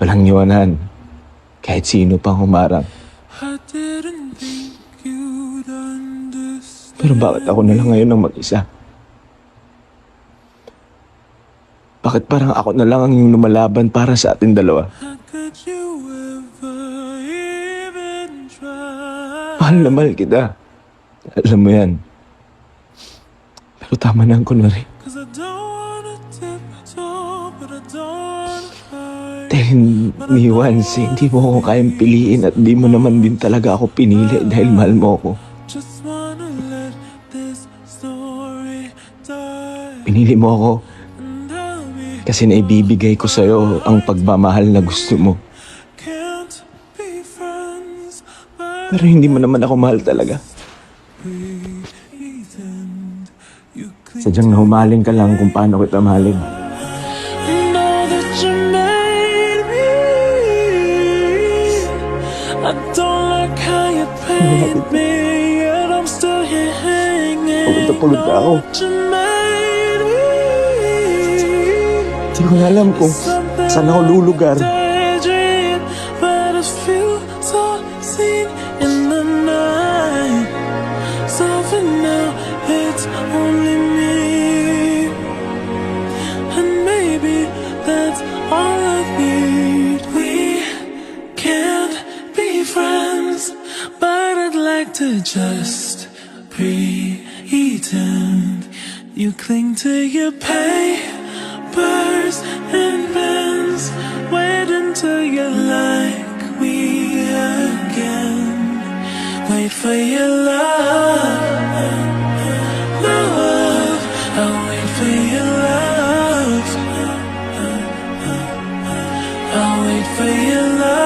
Walang iwanan. Kahit sino pang humarang. Pero bakit ako na lang ngayon ang mag-isa? Bakit parang ako na lang ang yung lumalaban para sa ating dalawa? Mahal na mahal kita. Alam mo yan. Pero tama na ang kunwari. Dahil ni Wansi, hindi mo ako kayang piliin at di mo naman din talaga ako pinili dahil mahal mo ako. Pinili mo ako kasi naibibigay ko sa'yo ang pagmamahal na gusto mo. Pero hindi mo naman ako mahal talaga. Sadyang nahumaling ka lang kung paano kita mahalin. Pagod na pagod na ako. Hindi ko na alam kung saan ako lulugar. To just pretend you cling to your papers and pens. Wait until you're like me again. Wait for your love, love. I'll wait for your love. I'll wait for your love.